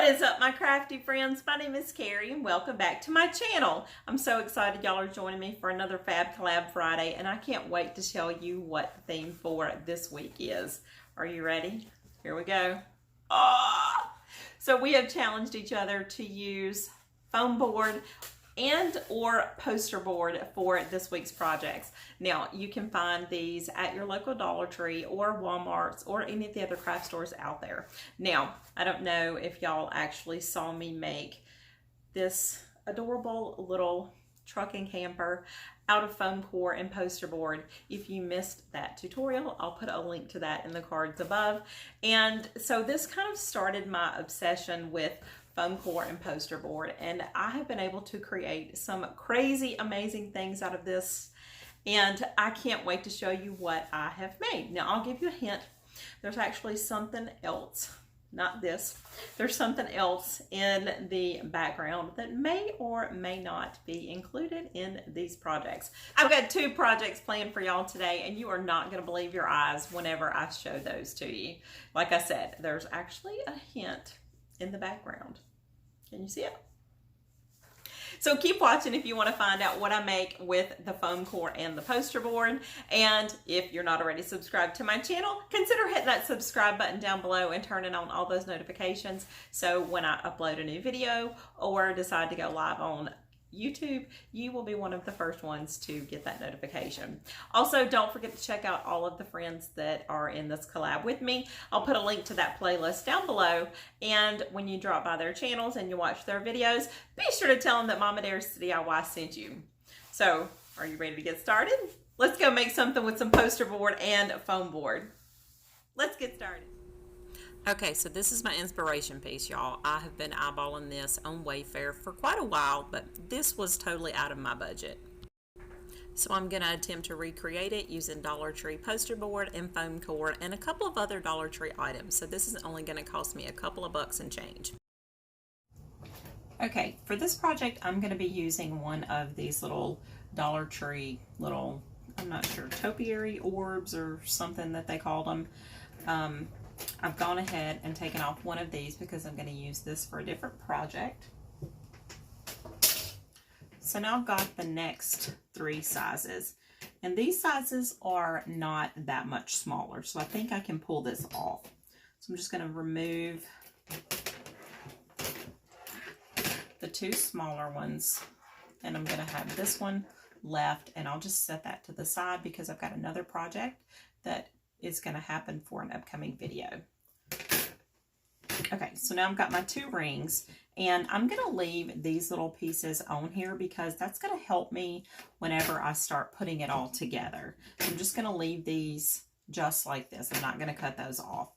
What is up, my crafty friends? My name is Carrie and welcome back to my channel. I'm so excited y'all are joining me for another Fab Collab Friday, and I can't wait to tell you what the theme for this week is. Are you ready? Here we go. So we have challenged each other to use foam board and or poster board for this week's projects. Now you can find these at your local Dollar Tree or Walmart's or any of the other craft stores out there. Now I don't know if y'all actually saw me make this adorable little trucking camper out of foam core and poster board. If you missed that tutorial, I'll put a link to that in the cards above. And so this kind of started my obsession with foam core and poster board, and I have been able to create some crazy amazing things out of this, and I can't wait to show you what I have made. Now I'll give you a hint. There's actually something else, not this. There's something else in the background that may or may not be included in these projects. I've got two projects planned for y'all today, and you are not going to believe your eyes whenever I show those to you. Like I said, there's actually a hint in the background. Can you see it? So keep watching if you want to find out what I make with the foam core and the poster board. And if you're not already subscribed to my channel, consider hitting that subscribe button down below and turning on all those notifications, so when I upload a new video or decide to go live on YouTube, you will be one of the first ones to get that notification. Also, don't forget to check out all of the friends that are in this collab with me. I'll put a link to that playlist down below, and when you drop by their channels and you watch their videos, be sure to tell them that Mama Dares DIY sent you. So, are you ready to get started? Let's go make something with some poster board and foam board. Let's get started. Okay, so this is my inspiration piece, y'all. I have been eyeballing this on Wayfair for quite a while, but this was totally out of my budget. So I'm going to attempt to recreate it using Dollar Tree poster board and foam core and a couple of other Dollar Tree items. So this is only going to cost me a couple of bucks and change. Okay, for this project, I'm going to be using one of these little Dollar Tree little, I'm not sure, topiary orbs or something that they called them. I've gone ahead and taken off one of these because I'm going to use this for a different project. So now I've got the next three sizes, and these sizes are not that much smaller, so I think I can pull this off. So I'm just going to remove the two smaller ones, and I'm going to have this one left, and I'll just set that to the side because I've got another project that is going to happen for an upcoming video. Okay, so now I've got my two rings, and I'm going to leave these little pieces on here because that's going to help me whenever I start putting it all together. I'm just going to leave these just like this. I'm not going to cut those off.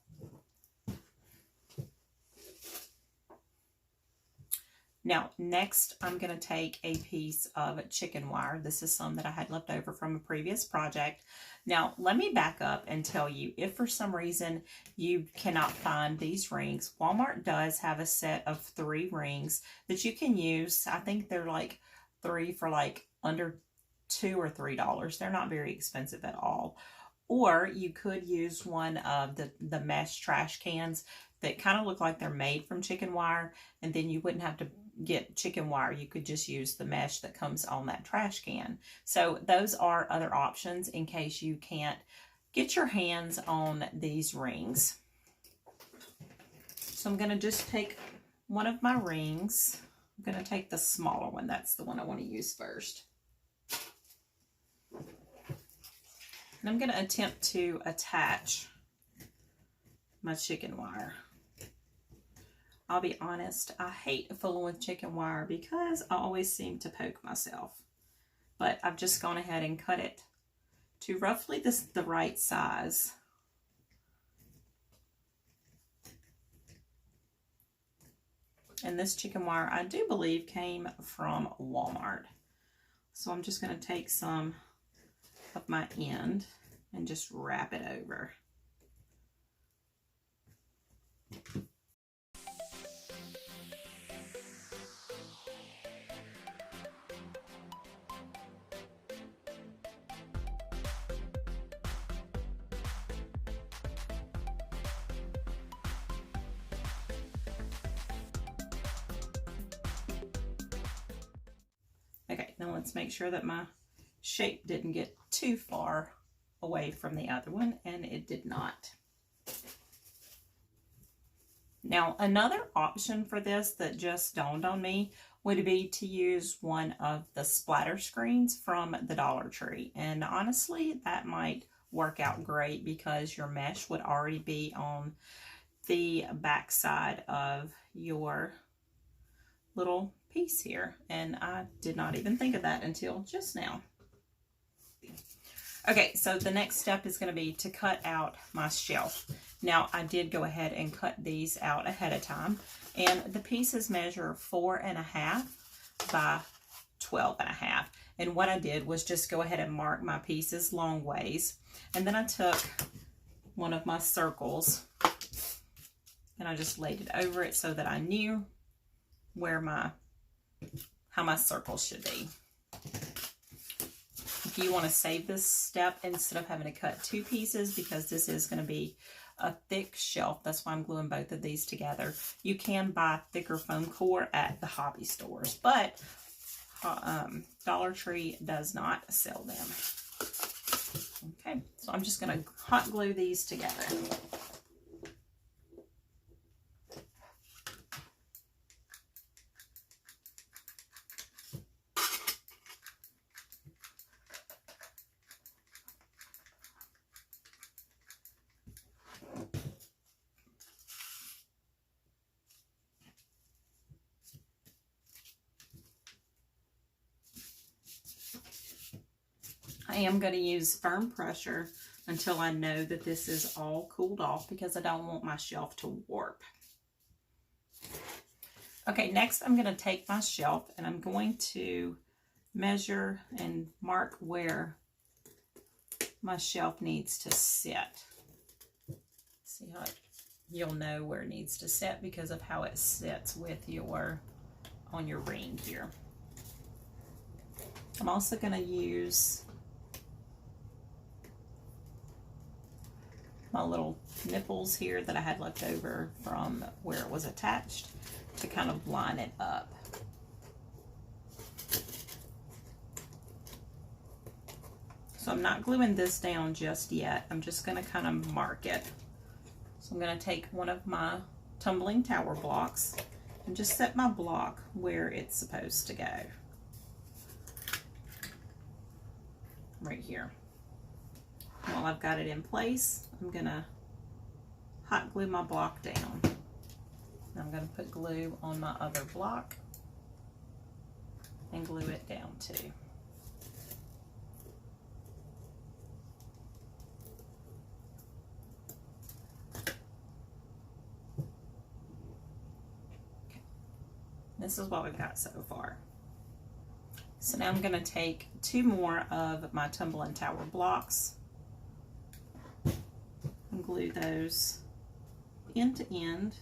Now, next, I'm going to take a piece of chicken wire. This is some that I had left over from a previous project. Now, let me back up and tell you, if for some reason you cannot find these rings, Walmart does have a set of 3 rings that you can use. I think they're like 3 for like under $2 or $3. They're not very expensive at all. Or you could use one of the mesh trash cans that kind of look like they're made from chicken wire, and then you wouldn't have to get chicken wire. You could just use the mesh that comes on that trash can. So those are other options in case you can't get your hands on these rings. So I'm going to just take one of my rings. I'm going to take the smaller one. That's the one I want to use first. And I'm going to attempt to attach my chicken wire. I'll be honest, I hate fooling with chicken wire because I always seem to poke myself. But I've just gone ahead and cut it to roughly the right size. And this chicken wire, I do believe, came from Walmart. So I'm just going to take some of my end and just wrap it over. Now let's make sure that my shape didn't get too far away from the other one, and it did not. Now, another option for this that just dawned on me would be to use one of the splatter screens from the Dollar Tree. And honestly, that might work out great because your mesh would already be on the back side of your little piece here. And I did not even think of that until just now. Okay, so the next step is going to be to cut out my shelf. Now, I did go ahead and cut these out ahead of time, and the pieces measure 4.5 by 12.5. And what I did was just go ahead and mark my pieces long ways, and then I took one of my circles and I just laid it over it so that I knew where how my circles should be. If you want to save this step instead of having to cut two pieces, because this is going to be a thick shelf, that's why I'm gluing both of these together. You can buy thicker foam core at the hobby stores, but Dollar Tree does not sell them. Okay, so I'm just going to hot glue these together. I am going to use firm pressure until I know that this is all cooled off, because I don't want my shelf to warp. Okay, next I'm going to take my shelf and I'm going to measure and mark where my shelf needs to sit. See how you'll know where it needs to sit because of how it sits with on your ring here. I'm also going to use my little nipples here that I had left over from where it was attached to kind of line it up. So I'm not gluing this down just yet. I'm just going to kind of mark it. So I'm going to take one of my tumbling tower blocks and just set my block where it's supposed to go. Right here. While I've got it in place, I'm going to hot glue my block down. I'm going to put glue on my other block and glue it down too. Okay. This is what we've got so far. So now I'm going to take two more of my tumbling tower blocks and glue those end to end.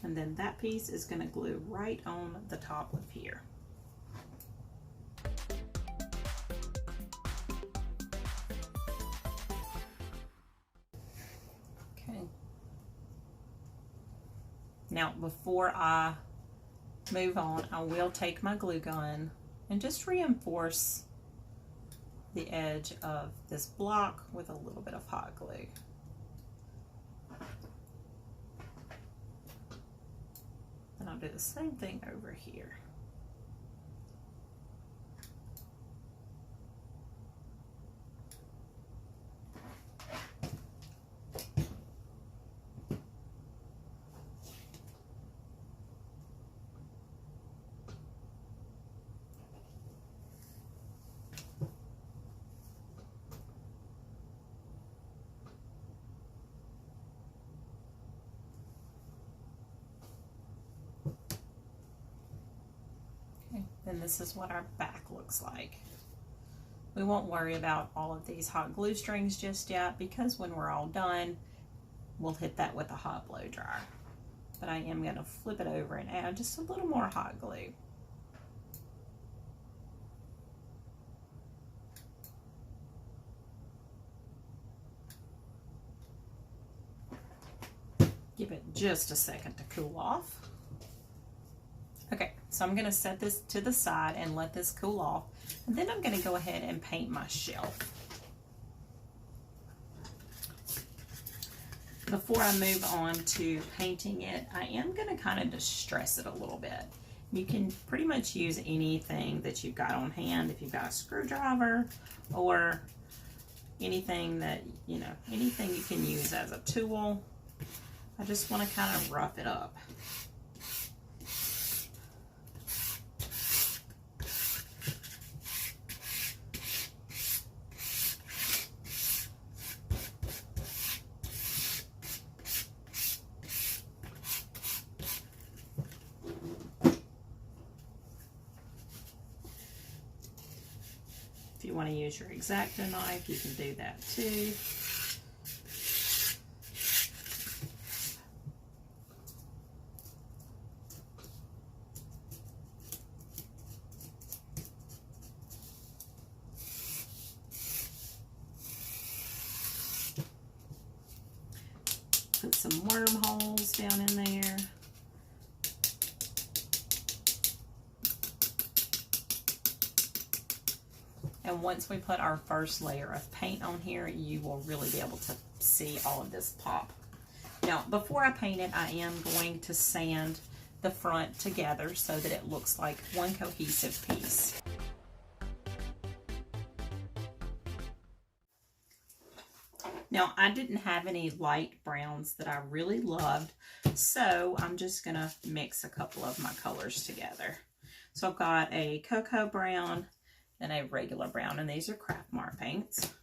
And then that piece is going to glue right on the top of here. Okay. Now, before I move on, I will take my glue gun and just reinforce the edge of this block with a little bit of hot glue. And I'll do the same thing over here. Then this is what our back looks like. We won't worry about all of these hot glue strings just yet, because when we're all done, we'll hit that with a hot blow dryer. But I am going to flip it over and add just a little more hot glue. just a second to cool off. Okay, so I'm going to set this to the side and let this cool off, and then I'm going to go ahead and paint my shelf. Before I move on to painting it, I am going to kind of distress it a little bit. You can pretty much use anything that you've got on hand, if you've got a screwdriver or anything that, you know, anything you can use as a tool. I just want to kind of rough it up. If you want to use your X-Acto knife, you can do that too. Put some wormholes down in there. And once we put our first layer of paint on here, you will really be able to see all of this pop. Now, before I paint it, I am going to sand the front together so that it looks like one cohesive piece. Now, I didn't have any light browns that I really loved, so I'm just gonna mix a couple of my colors together. So I've got a cocoa brown and a regular brown, and these are Craftmart paints.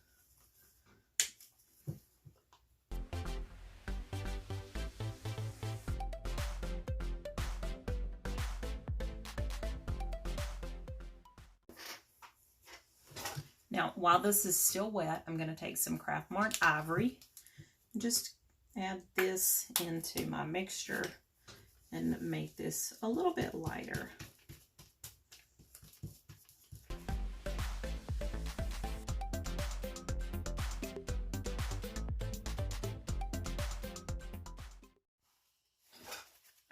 Now, while this is still wet, I'm going to take some Craftmart Ivory and just add this into my mixture and make this a little bit lighter.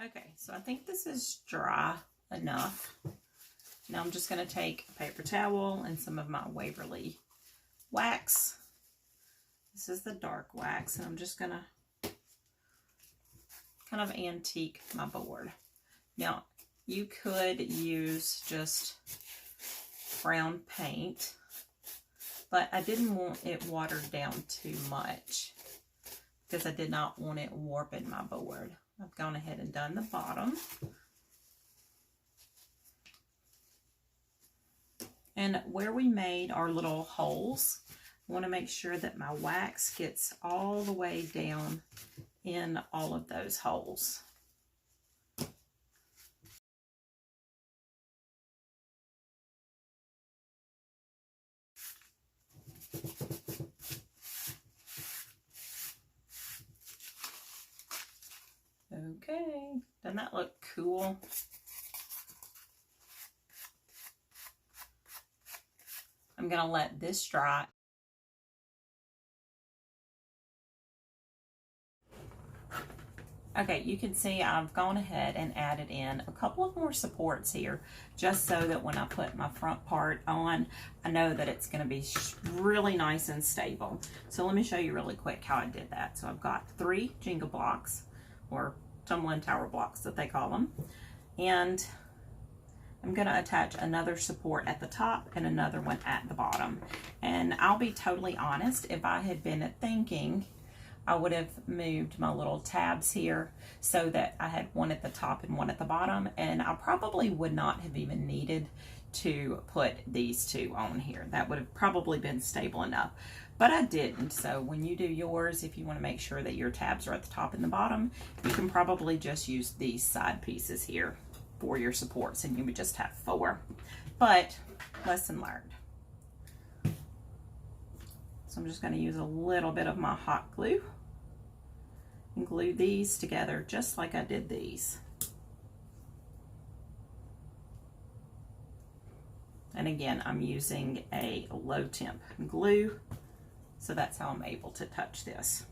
Okay, so I think this is dry enough. Now I'm just going to take a paper towel and some of my Waverly wax. This is the dark wax, and I'm just going to kind of antique my board. Now, you could use just brown paint, but I didn't want it watered down too much because I did not want it warping my board. I've gone ahead and done the bottom. And where we made our little holes, I want to make sure that my wax gets all the way down in all of those holes. Okay, doesn't that look cool? I'm going to let this dry. Okay, you can see I've gone ahead and added in a couple of more supports here, just so that when I put my front part on, I know that it's going to be really nice and stable. So let me show you really quick how I did that. So I've got 3 Jenga blocks, or tumbling tower blocks that they call them, and I'm going to attach another support at the top and another one at the bottom. And I'll be totally honest, if I had been thinking, I would have moved my little tabs here so that I had one at the top and one at the bottom, and I probably would not have even needed to put these 2 on here. That would have probably been stable enough, but I didn't. So when you do yours, if you want to make sure that your tabs are at the top and the bottom, you can probably just use these side pieces here for your supports, and you would just have 4. But lesson learned. So I'm just going to use a little bit of my hot glue and glue these together just like I did these. And again, I'm using a low temp glue, so that's how I'm able to touch this.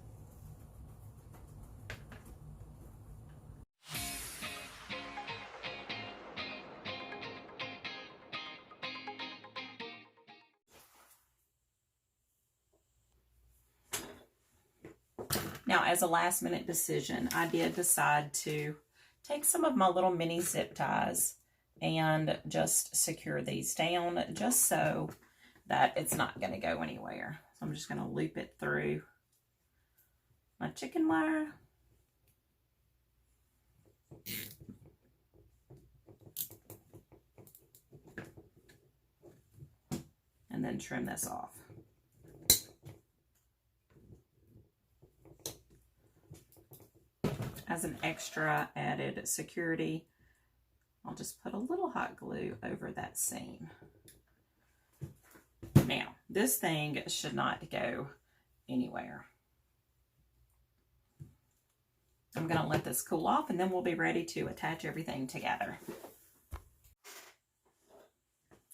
Now, as a last minute decision, I did decide to take some of my little mini zip ties and just secure these down just so that it's not going to go anywhere. So I'm just going to loop it through my chicken wire. And then trim this off. As an extra added security, I'll just put a little hot glue over that seam. Now, this thing should not go anywhere. I'm going to let this cool off and then we'll be ready to attach everything together.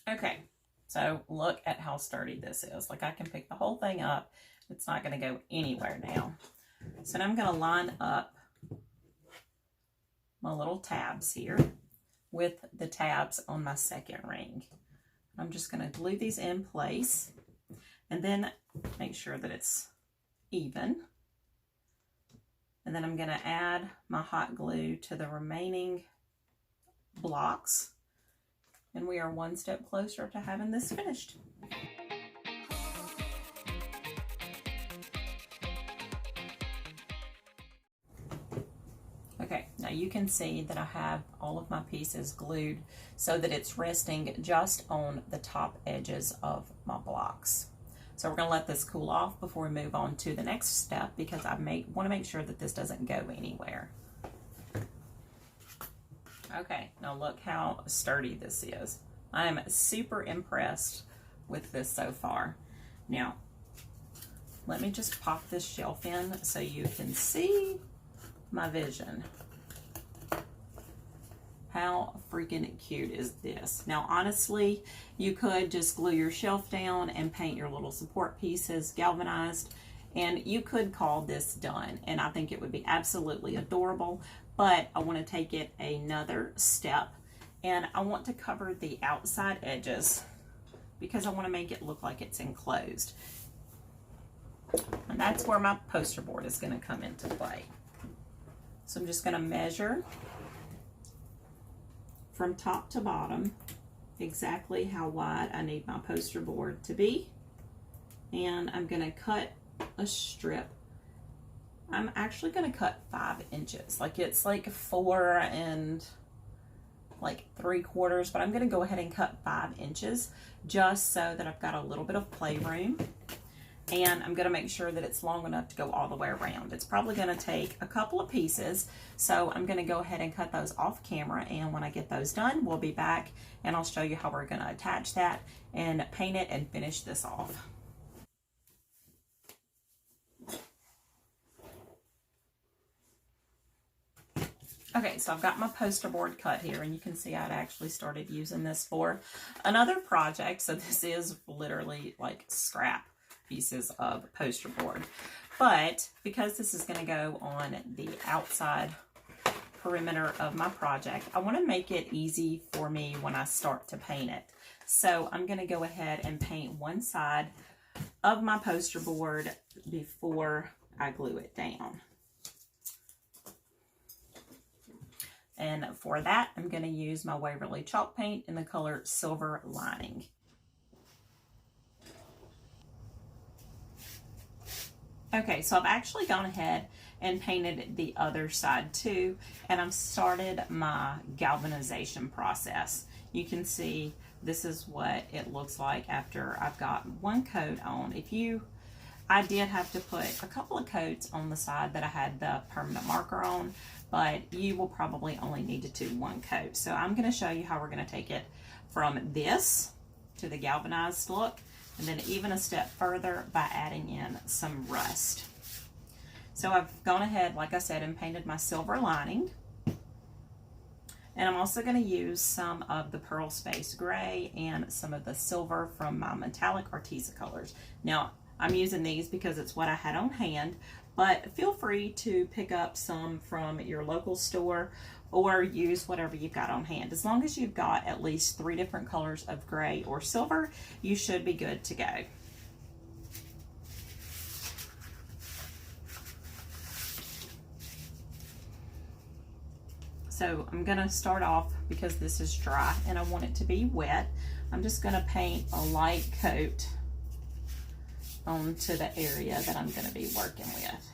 Okay, so look at how sturdy this is. Like, I can pick the whole thing up. It's not going to go anywhere now. So now I'm going to line up my little tabs here with the tabs on my second ring. I'm just going to glue these in place and then make sure that it's even. And then I'm going to add my hot glue to the remaining blocks. And we are one step closer to having this finished. Okay, now you can see that I have all of my pieces glued so that it's resting just on the top edges of my blocks. So we're going to let this cool off before we move on to the next step because I want to make sure that this doesn't go anywhere. Okay, now look how sturdy this is. I am super impressed with this so far. Now, let me just pop this shelf in so you can see my vision. How freaking cute is this? Now, honestly, you could just glue your shelf down and paint your little support pieces galvanized, and you could call this done. And I think it would be absolutely adorable, but I want to take it another step, and I want to cover the outside edges because I want to make it look like it's enclosed. And that's where my poster board is going to come into play. So I'm just going to measure from top to bottom exactly how wide I need my poster board to be. And I'm going to cut a strip. I'm actually going to cut 5 inches. Like, it's like 4 3/4, but I'm going to go ahead and cut 5 inches just so that I've got a little bit of playroom. And I'm going to make sure that it's long enough to go all the way around. It's probably going to take a couple of pieces, so I'm going to go ahead and cut those off camera, and when I get those done, we'll be back and I'll show you how we're going to attach that and paint it and finish this off. Okay, so I've got my poster board cut here, and you can see I'd actually started using this for another project, so this is literally like scrap pieces of poster board. But because this is going to go on the outside perimeter of my project, I want to make it easy for me when I start to paint it. So I'm going to go ahead and paint one side of my poster board before I glue it down. And for that, I'm going to use my Waverly chalk paint in the color Silver Lining. Okay, so I've actually gone ahead and painted the other side too, and I've started my galvanization process. You can see this is what it looks like after I've got one coat on. I did have to put a couple of coats on the side that I had the permanent marker on, but you will probably only need to do one coat. So I'm going to show you how we're going to take it from this to the galvanized look, and then even a step further by adding in some rust. So I've gone ahead, like I said, and painted my Silver Lining. And I'm also going to use some of the Pearl Space Gray and some of the silver from my metallic Arteza colors. Now, I'm using these because it's what I had on hand, but feel free to pick up some from your local store or use whatever you've got on hand. As long as you've got at least 3 different colors of gray or silver, you should be good to go. So I'm gonna start off, because this is dry and I want it to be wet, I'm just gonna paint a light coat onto the area that I'm gonna be working with.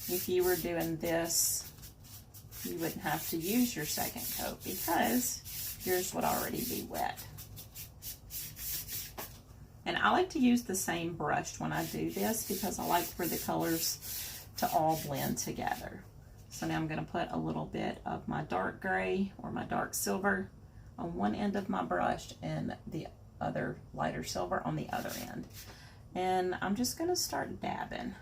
If you were doing this, you wouldn't have to use your second coat because yours would already be wet. And I like to use the same brush when I do this because I like for the colors to all blend together. So now I'm going to put a little bit of my dark gray or my dark silver on one end of my brush and the other lighter silver on the other end. And I'm just going to start dabbing.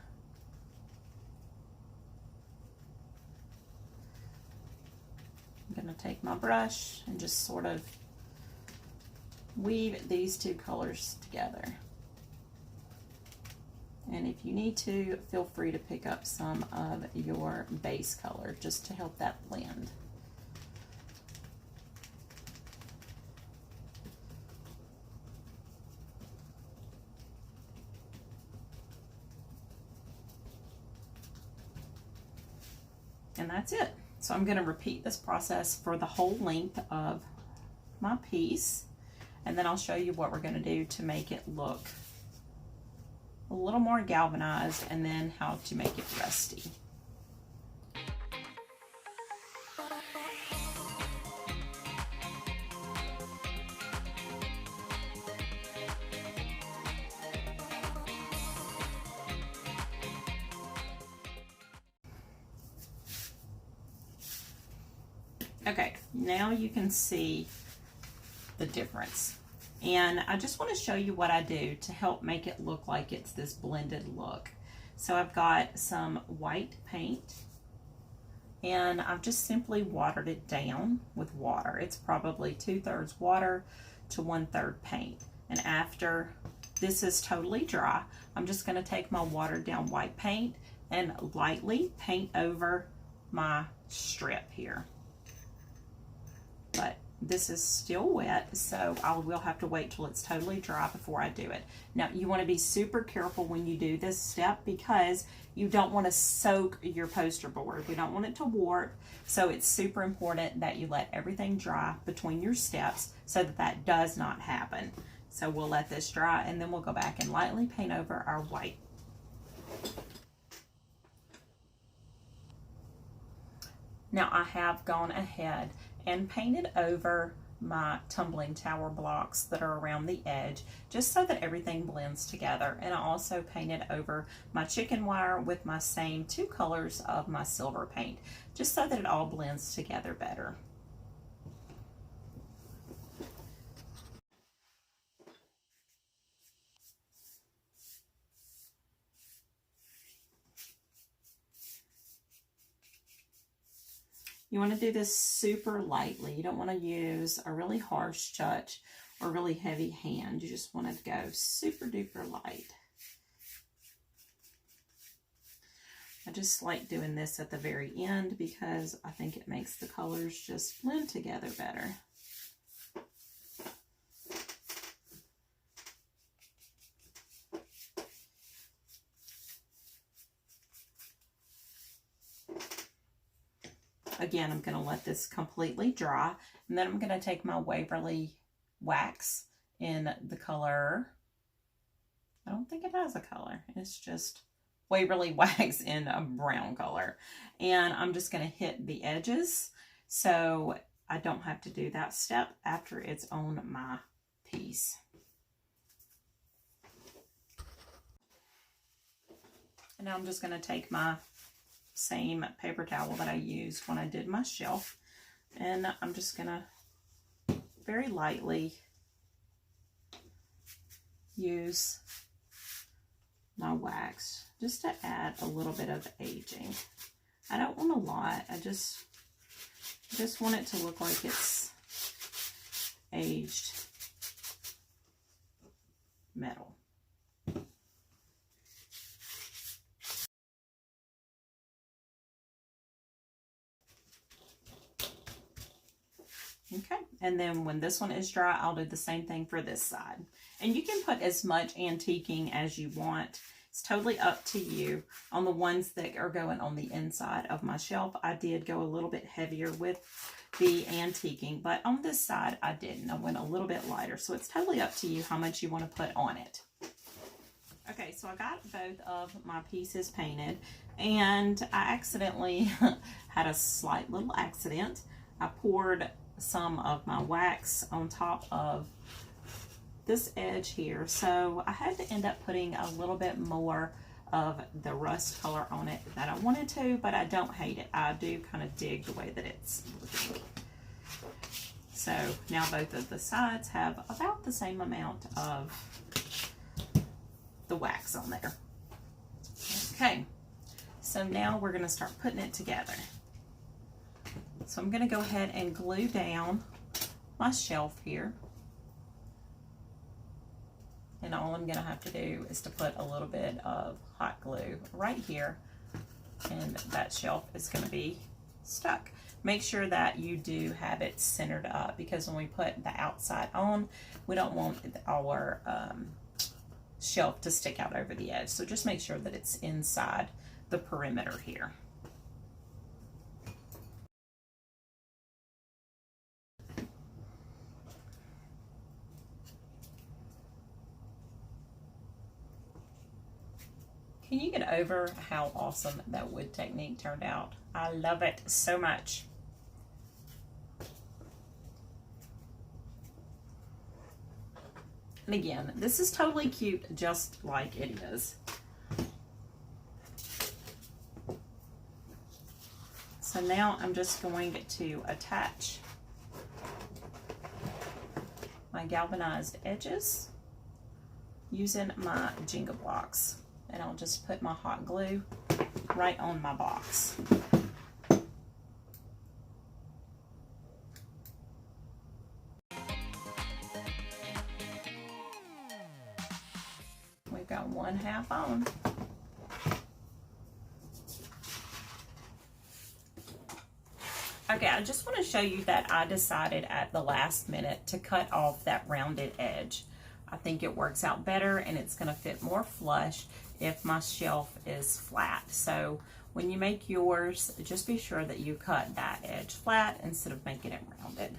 I'm going to take my brush and just sort of weave these two colors together. And if you need to, feel free to pick up some of your base color just to help that blend. And that's it. So I'm going to repeat this process for the whole length of my piece, and then I'll show you what we're going to do to make it look a little more galvanized, and then how to make it rusty. Okay, now you can see the difference. And I just want to show you what I do to help make it look like it's this blended look. So I've got some white paint, and I've just simply watered it down with water. It's probably 2/3 water to 1/3 paint. And after this is totally dry, I'm just going to take my watered down white paint and lightly paint over my strip here. But this is still wet, so I will have to wait till it's totally dry before I do it. Now, you want to be super careful when you do this step because you don't want to soak your poster board. We don't want it to warp, so it's super important that you let everything dry between your steps so that that does not happen. So we'll let this dry, and then we'll go back and lightly paint over our white. Now, I have gone ahead and painted over my tumbling tower blocks that are around the edge, just so that everything blends together. And I also painted over my chicken wire with my same two colors of my silver paint, just so that it all blends together better. You want to do this super lightly. You don't want to use a really harsh touch or really heavy hand. You just want to go super duper light. I just like doing this at the very end because I think it makes the colors just blend together better. Again, I'm going to let this completely dry, and then I'm going to take my Waverly wax in the color, I don't think it has a color, it's just Waverly wax in a brown color, and I'm just going to hit the edges so I don't have to do that step after it's on my piece. And now I'm just going to take my same paper towel that I used when I did my shelf, and I'm just gonna very lightly use my wax just to add a little bit of aging. I don't want a lot. I just want it to look like it's aged metal. Okay, and then when this one is dry, I'll do the same thing for this side. And you can put as much antiquing as you want It's totally up to you. On the ones that are going on the inside of my shelf, I did go a little bit heavier with the antiquing, but on this side I didn't. I went a little bit lighter, so it's totally up to you how much you want to put on it. Okay, so I got both of my pieces painted, and I accidentally had a slight little accident. I poured some of my wax on top of this edge here, so I had to end up putting a little bit more of the rust color on it that I wanted to, but I don't hate it. I do kind of dig the way that it's looking. So now both of the sides have about the same amount of the wax on there. Okay, so now we're going to start putting it together. So I'm going to go ahead and glue down my shelf here. And all I'm going to have to do is to put a little bit of hot glue right here, and that shelf is going to be stuck. Make sure that you do have it centered up, because when we put the outside on, we don't want our shelf to stick out over the edge. So just make sure that it's inside the perimeter here. Can you get over how awesome that wood technique turned out? I love it so much. And again, this is totally cute just like it is. So now I'm just going to attach my galvanized edges using my Jenga blocks. And I'll just put my hot glue right on my box. We've got one half on. Okay, I just want to show you that I decided at the last minute to cut off that rounded edge. I think it works out better, and it's going to fit more flush if my shelf is flat. So when you make yours, just be sure that you cut that edge flat instead of making it rounded.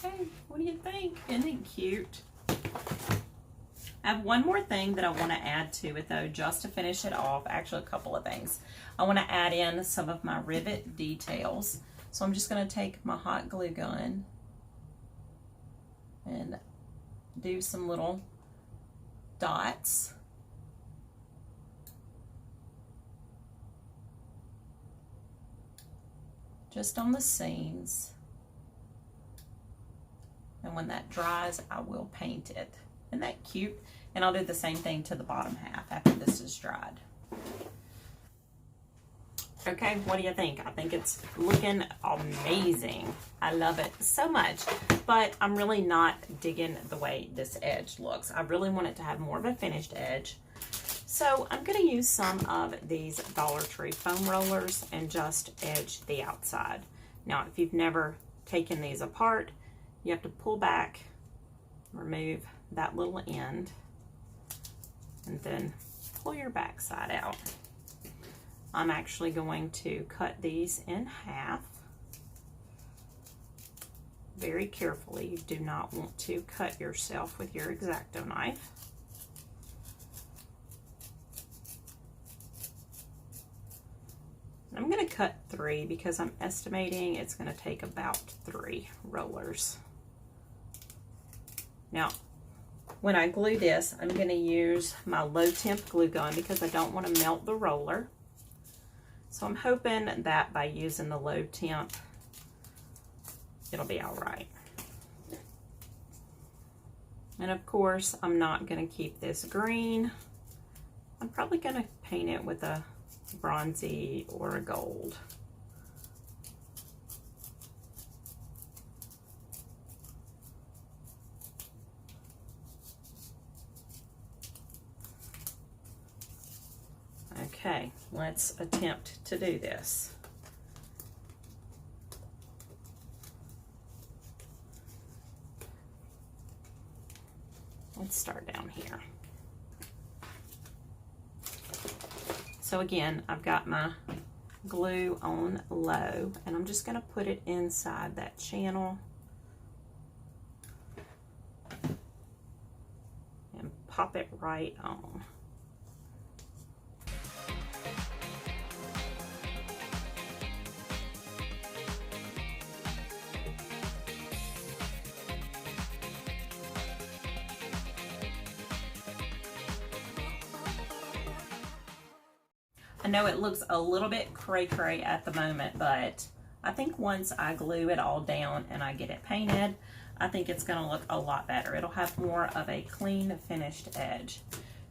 Okay, what do you think? Isn't it cute? I have one more thing that I want to add to it though, just to finish it off. Actually, a couple of things. I want to add in some of my rivet details. So I'm just going to take my hot glue gun and do some little dots. Just on the seams. And when that dries, I will paint it. Isn't that cute? And I'll do the same thing to the bottom half after this is dried. Okay, what do you think? I think it's looking amazing. I love it so much, but I'm really not digging the way this edge looks. I really want it to have more of a finished edge. So I'm going to use some of these Dollar Tree foam rollers and just edge the outside. Now, if you've never taken these apart, you have to pull back, remove that little end, and then pull your back side out. I'm actually going to cut these in half very carefully. You do not want to cut yourself with your X-Acto knife. I'm going to cut 3 because I'm estimating it's going to take about 3 rollers. Now, when I glue this, I'm going to use my low temp glue gun because I don't want to melt the roller. So I'm hoping that by using the low temp, it'll be all right. And of course, I'm not going to keep this green. I'm probably going to paint it with a bronzy or a gold. Okay, let's attempt to do this. let's start down here. So again, I've got my glue on low, and I'm just going to put it inside that channel and pop it right on. I know it looks a little bit cray-cray at the moment, but I think once I glue it all down and I get it painted, I think it's going to look a lot better. It'll have more of a clean finished edge.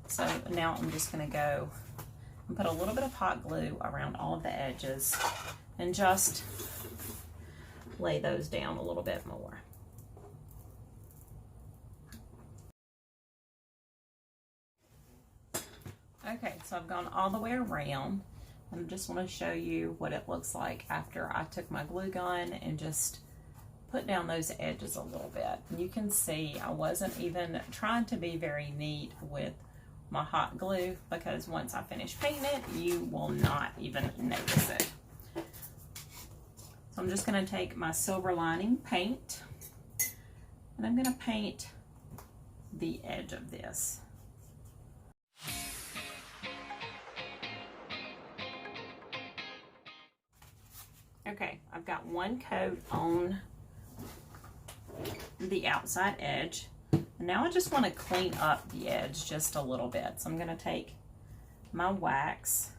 So now I'm just going to go and put a little bit of hot glue around all of the edges and just lay those down a little bit more. Okay, so I've gone all the way around, and I just want to show you what it looks like after I took my glue gun and just put down those edges a little bit. And you can see I wasn't even trying to be very neat with my hot glue, because once I finish painting it, you will not even notice it. So I'm just going to take my silver lining paint, and I'm going to paint the edge of this. Okay, I've got one coat on the outside edge. And now I just want to clean up the edge just a little bit. So I'm going to take my wax.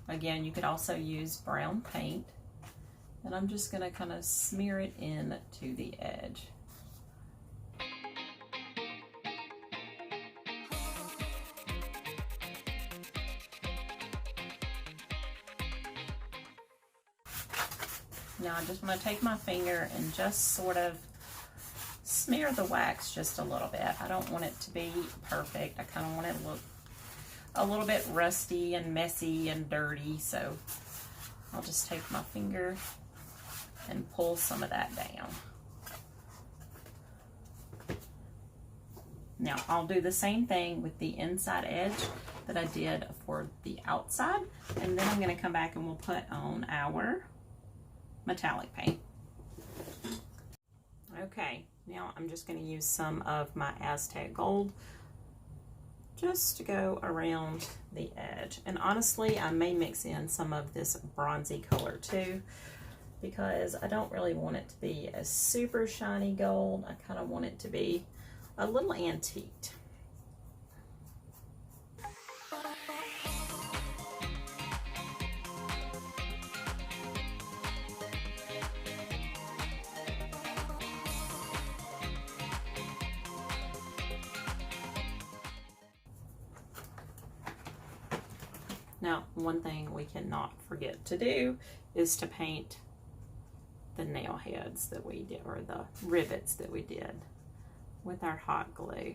Again, you could also use brown paint. And I'm just going to kind of smear it in to the edge. Now I just want to take my finger and just sort of smear the wax just a little bit. I don't want it to be perfect. I kind of want it to look a little bit rusty and messy and dirty. So I'll just take my finger and pull some of that down. Now I'll do the same thing with the inside edge that I did for the outside. And then I'm going to come back and we'll put on our metallic paint. Okay, now I'm just going to use some of my Aztec Gold just to go around the edge. And honestly, I may mix in some of this bronzy color too, because I don't really want it to be a super shiny gold. I kind of want it to be a little antiqued. Now, one thing we cannot forget to do is to paint the nail heads that we did, or the rivets that we did with our hot glue.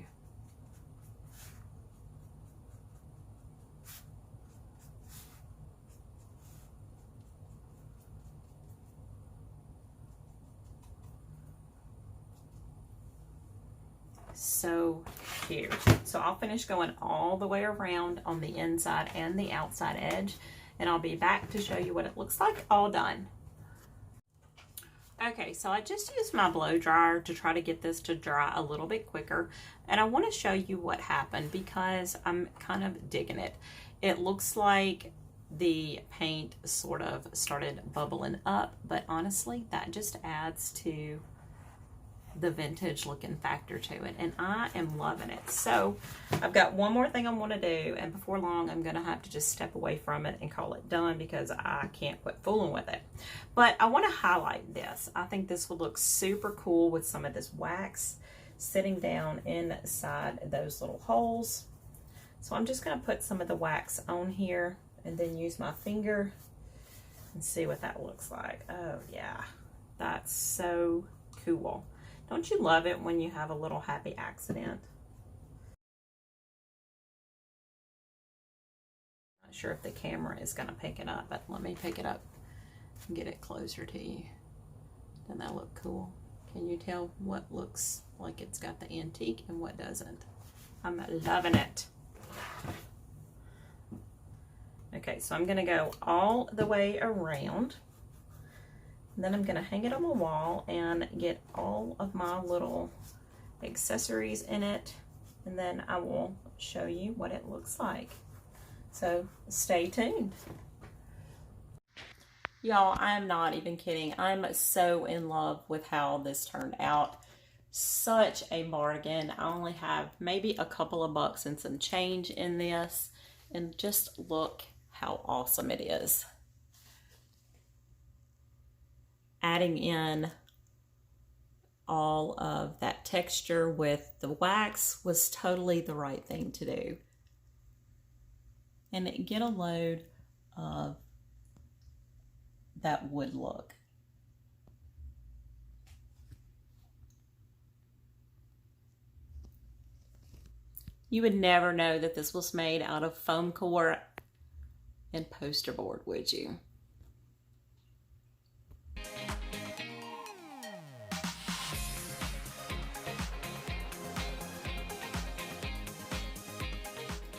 So cute. So I'll finish going all the way around on the inside and the outside edge, and I'll be back to show you what it looks like all done. Okay, so I just used my blow dryer to try to get this to dry a little bit quicker, and I want to show you what happened because I'm kind of digging it. It looks like the paint sort of started bubbling up, but honestly that just adds to the vintage looking factor to it, and I am loving it. So I've got one more thing I want to do, and before long I'm gonna have to just step away from it and call it done because I can't quit fooling with it. But I want to highlight this. I think this would look super cool with some of this wax sitting down inside those little holes. So I'm just gonna put some of the wax on here and then use my finger and see what that looks like. Oh yeah, that's so cool. Don't you love it when you have a little happy accident? Not sure if the camera is going to pick it up, but let me pick it up and get it closer to you. Doesn't that look cool? Can you tell what looks like it's got the antique and what doesn't? I'm loving it. Okay, so I'm gonna go all the way around. And then I'm gonna hang it on the wall and get all of my little accessories in it. And then I will show you what it looks like. So stay tuned. Y'all, I am not even kidding. I'm so in love with how this turned out. Such a bargain. I only have maybe a couple of bucks and some change in this. And just look how awesome it is. Adding in all of that texture with the wax was totally the right thing to do. And get a load of that wood look. You would never know that this was made out of foam core and poster board, would you?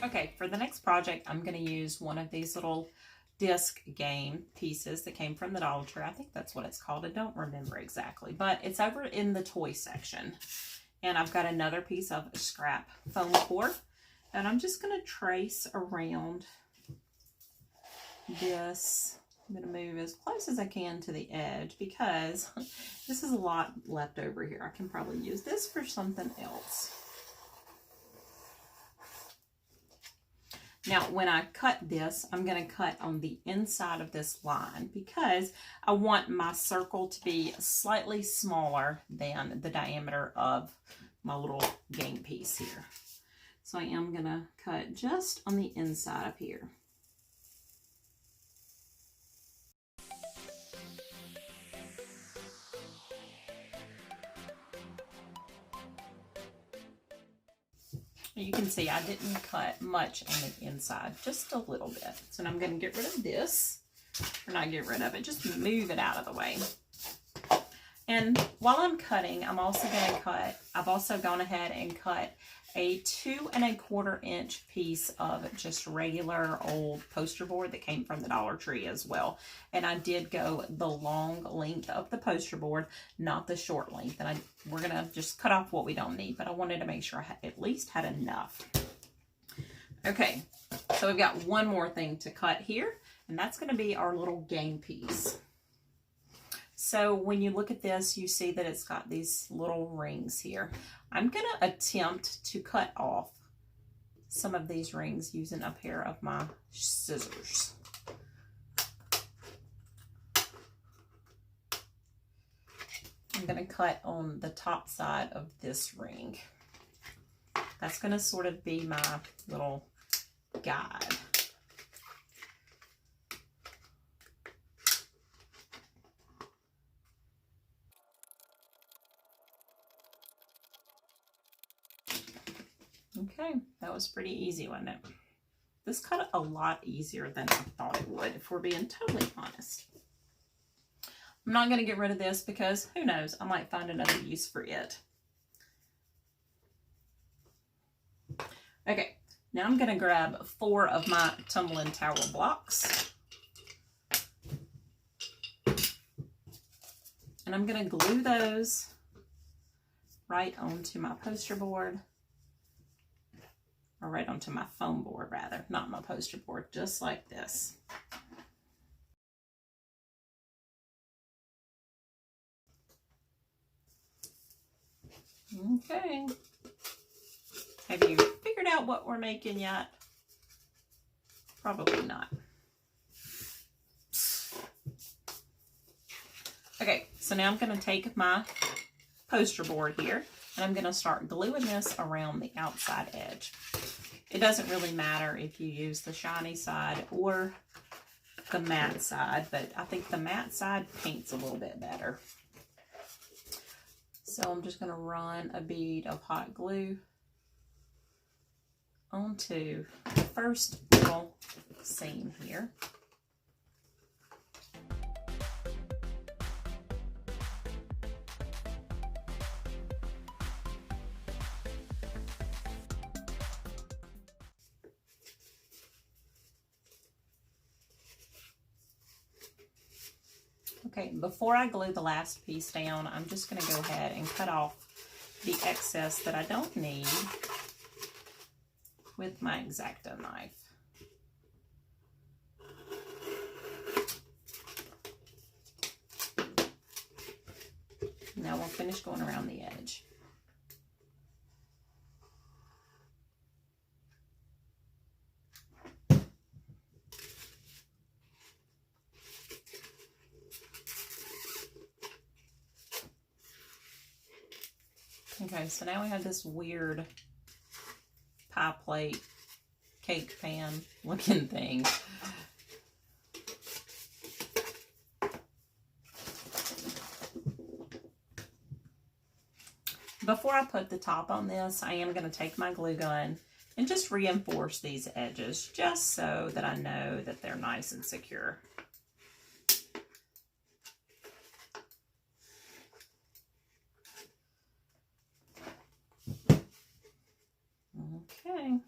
Okay, for the next project, I'm going to use one of these little disc game pieces that came from the Dollar Tree. I think that's what it's called. I don't remember exactly, but it's over in the toy section. And I've got another piece of scrap foam core, and I'm just going to trace around this. I'm going to move as close as I can to the edge because this is a lot left over here. I can probably use this for something else. Now, when I cut this, I'm going to cut on the inside of this line because I want my circle to be slightly smaller than the diameter of my little game piece here. So I am going to cut just on the inside of here. You can see I didn't cut much on the inside, just a little bit. So now I'm going to get rid of this, or not get rid of it, just move it out of the way. And while I'm cutting, I'm also going to cut, I've also gone ahead and cut a 2 1/4 inch piece of just regular old poster board that came from the Dollar Tree as well. And I did go the long length of the poster board, not the short length. And we're going to just cut off what we don't need, but I wanted to make sure I at least had enough. Okay, so we've got one more thing to cut here, and that's going to be our little game piece. So when you look at this, you see that it's got these little rings here. I'm going to attempt to cut off some of these rings using a pair of my scissors. I'm going to cut on the top side of this ring. That's going to sort of be my little guide. Okay, that was pretty easy, wasn't it? This cut a lot easier than I thought it would, if we're being totally honest. I'm not going to get rid of this because, who knows, I might find another use for it. Okay, now I'm going to grab 4 of my Tumbling tower blocks. And I'm going to glue those right onto my poster board. Or right onto my foam board, rather, not my poster board, just like this. Okay. Have you figured out what we're making yet? Probably not. Okay, so now I'm going to take my poster board here, and I'm going to start gluing this around the outside edge. It doesn't really matter if you use the shiny side or the matte side, but I think the matte side paints a little bit better. So I'm just going to run a bead of hot glue onto the first little seam here. Okay, before I glue the last piece down, I'm just going to go ahead and cut off the excess that I don't need with my X-Acto knife. Now we'll finish going around the edge. Okay, so now we have this weird pie plate, cake pan looking thing. Before I put the top on this, I am going to take my glue gun and just reinforce these edges just so that I know that they're nice and secure. Okay.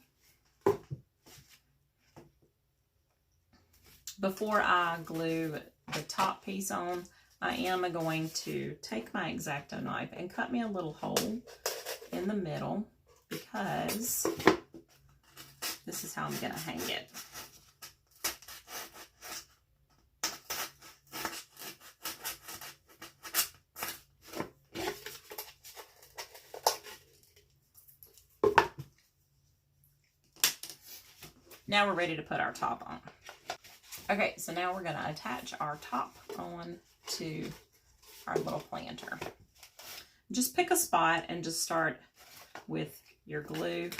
Before I glue the top piece on, I am going to take my X-Acto knife and cut me a little hole in the middle because this is how I'm going to hang it. Now we're ready to put our top on. Okay, so now we're going to attach our top on to our little planter. Just pick a spot and just start with your glue.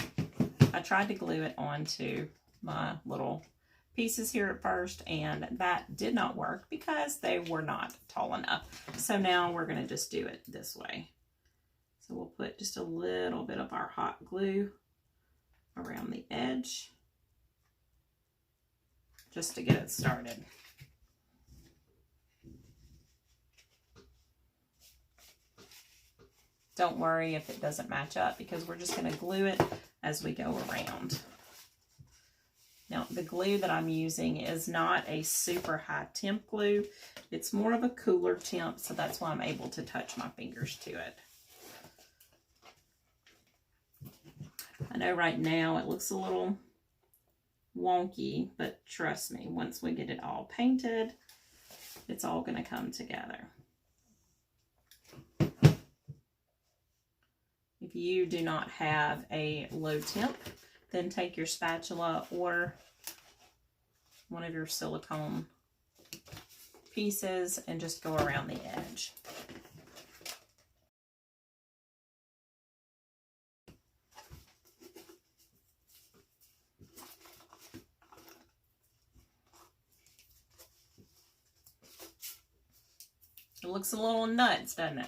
I tried to glue it onto my little pieces here at first, and that did not work because they were not tall enough. So now we're going to just do it this way. So we'll put just a little bit of our hot glue around the edge just to get it started. Don't worry if it doesn't match up because we're just going to glue it as we go around. Now, the glue that I'm using is not a super high temp glue. It's more of a cooler temp, so that's why I'm able to touch my fingers to it. I know right now it looks a little wonky, but trust me, once we get it all painted, it's all going to come together. If you do not have a low temp, then take your spatula or one of your silicone pieces and just go around the edge. It looks a little nuts, doesn't it?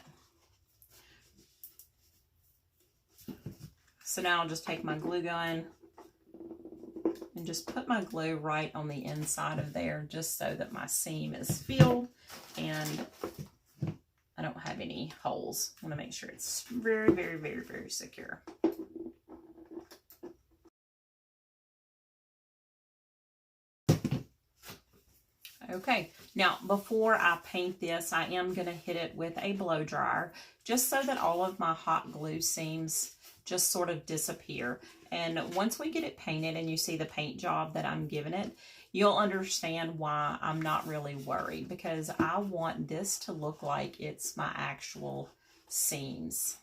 So now I'll just take my glue gun and just put my glue right on the inside of there just so that my seam is filled and I don't have any holes. I want to make sure it's very, very, very, very secure. Okay, now before I paint this, I am going to hit it with a blow dryer just so that all of my hot glue seams just sort of disappear. And once we get it painted and you see the paint job that I'm giving it, you'll understand why I'm not really worried, because I want this to look like it's my actual seams.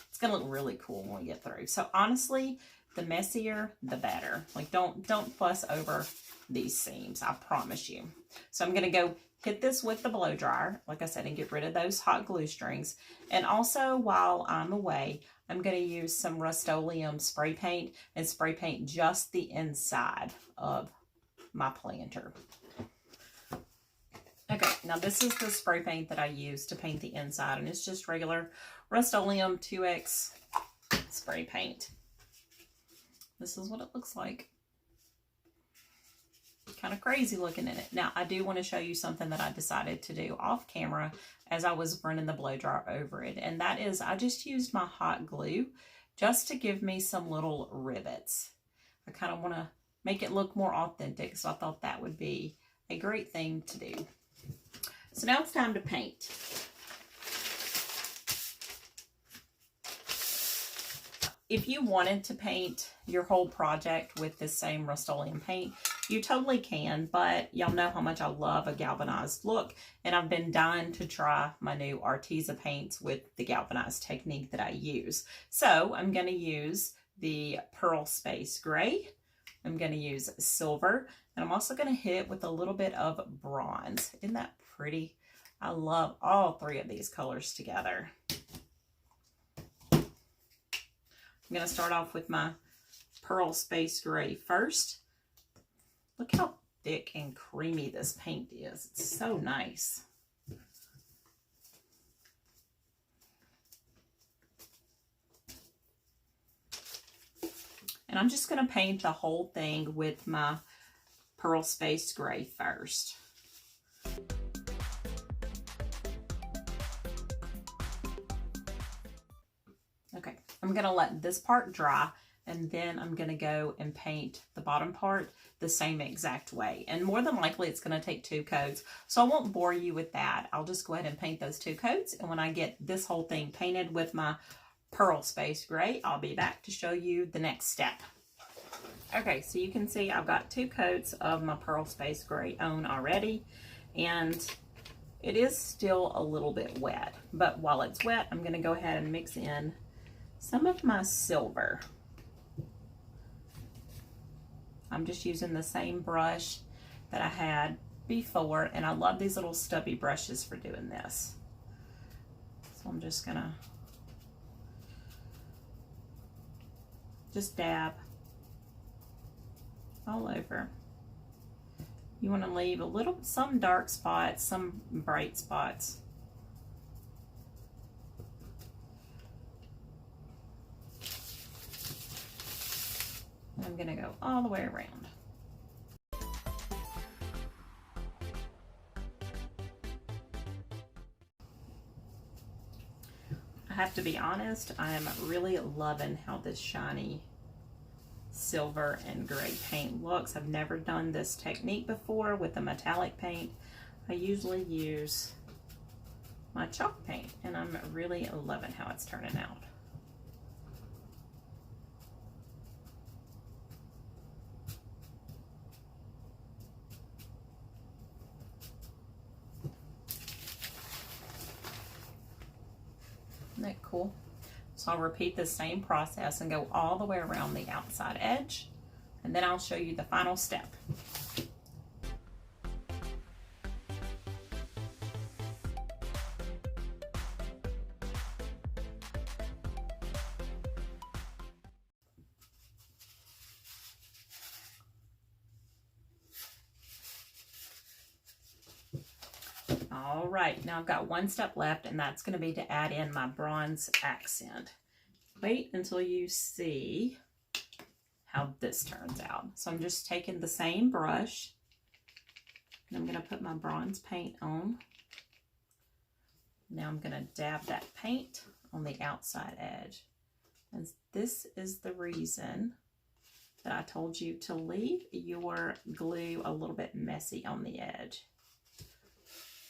It's going to look really cool when we get through. So honestly, the messier, the better. Like don't fuss over these seams, I promise you. So I'm going to go hit this with the blow dryer, like I said, and get rid of those hot glue strings. And also, while I'm away, I'm going to use some Rustoleum spray paint and spray paint just the inside of my planter. Okay, now this is the spray paint that I use to paint the inside, and it's just regular Rustoleum 2X spray paint. This is what it looks like. Kind of crazy looking in it. Now, I do want to show you something that I decided to do off camera as I was running the blow dryer over it. And that is, I just used my hot glue just to give me some little rivets. I kind of want to make it look more authentic, so I thought that would be a great thing to do. So now it's time to paint. If you wanted to paint your whole project with this same Rustoleum paint, you totally can, but y'all know how much I love a galvanized look, and I've been dying to try my new Arteza paints with the galvanized technique that I use. So I'm going to use the Pearl Space Gray. I'm going to use silver, and I'm also going to hit it with a little bit of bronze. Isn't that pretty? I love all three of these colors together. I'm going to start off with my Pearl Space Gray first. Look how thick and creamy this paint is. It's so nice. And I'm just going to paint the whole thing with my Pearl Space Gray first. Okay, I'm going to let this part dry, and then I'm going to go and paint the bottom part the same exact way. And more than likely, it's going to take 2 coats, so I won't bore you with that. I'll just go ahead and paint those 2 coats, and when I get this whole thing painted with my Pearl Space Gray, I'll be back to show you the next step. Okay, so you can see I've got 2 coats of my Pearl Space Gray on already, and it is still a little bit wet, but while it's wet, I'm going to go ahead and mix in some of my silver. I'm just using the same brush that I had before, and I love these little stubby brushes for doing this. So I'm just gonna just dab all over. You want to leave some dark spots, some bright spots. I'm going to go all the way around. I have to be honest, I'm really loving how this shiny silver and gray paint looks. I've never done this technique before with a metallic paint. I usually use my chalk paint, and I'm really loving how it's turning out. Isn't that cool? So I'll repeat the same process and go all the way around the outside edge, and then I'll show you the final step. All right, now I've got 1 step left, and that's going to be to add in my bronze accent. Wait until you see how this turns out. So I'm just taking the same brush, and I'm going to put my bronze paint on. Now I'm going to dab that paint on the outside edge. And this is the reason that I told you to leave your glue a little bit messy on the edge.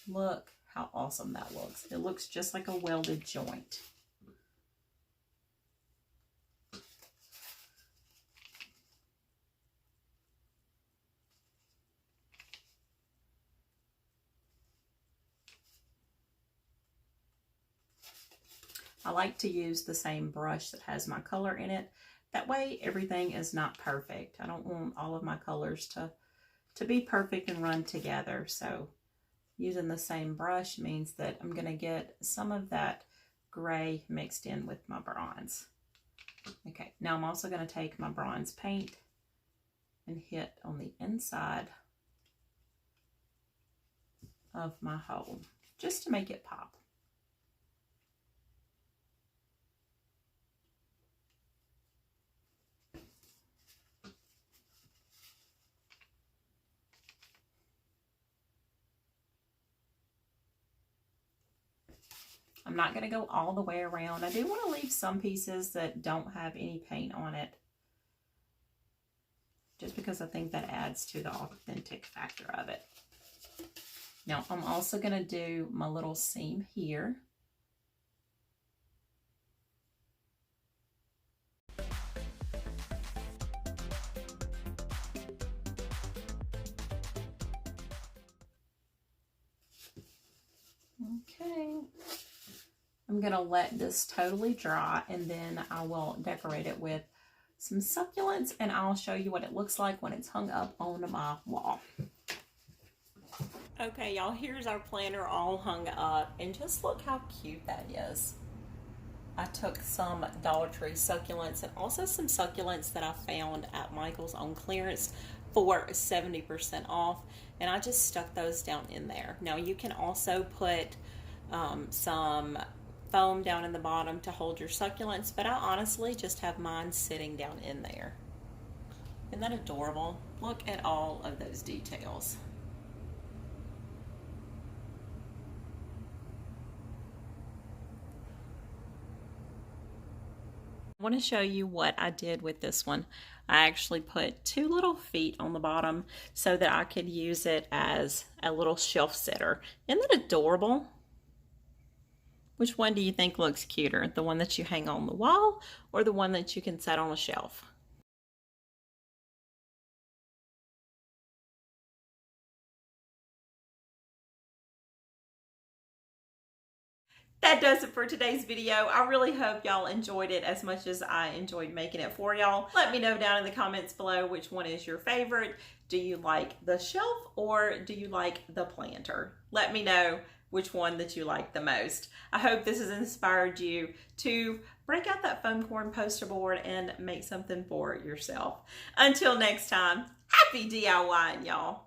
Look how awesome that looks. It looks just like a welded joint. I like to use the same brush that has my color in it. That way everything is not perfect. I don't want all of my colors to be perfect and run together. So using the same brush means that I'm going to get some of that gray mixed in with my bronze. Okay, now I'm also going to take my bronze paint and hit on the inside of my hole, just to make it pop. I'm not going to go all the way around. I do want to leave some pieces that don't have any paint on it, just because I think that adds to the authentic factor of it. Now I'm also going to do my little seam here. Okay. I'm going to let this totally dry, and then I will decorate it with some succulents, and I'll show you what it looks like when it's hung up on my wall. Okay, y'all, here's our planter all hung up, and just look how cute that is. I took some Dollar Tree succulents and also some succulents that I found at Michael's on clearance for 70% off, and I just stuck those down in there. Now you can also put some foam down in the bottom to hold your succulents, but I honestly just have mine sitting down in there. Isn't that adorable? Look at all of those details. I want to show you what I did with this one. I actually put 2 little feet on the bottom so that I could use it as a little shelf sitter. Isn't that adorable? Which one do you think looks cuter? The one that you hang on the wall or the one that you can set on a shelf? That does it for today's video. I really hope y'all enjoyed it as much as I enjoyed making it for y'all. Let me know down in the comments below which one is your favorite. Do you like the shelf or do you like the planter? Let me know which one that you like the most. I hope this has inspired you to break out that foam core poster board and make something for yourself. Until next time, happy DIYing, y'all.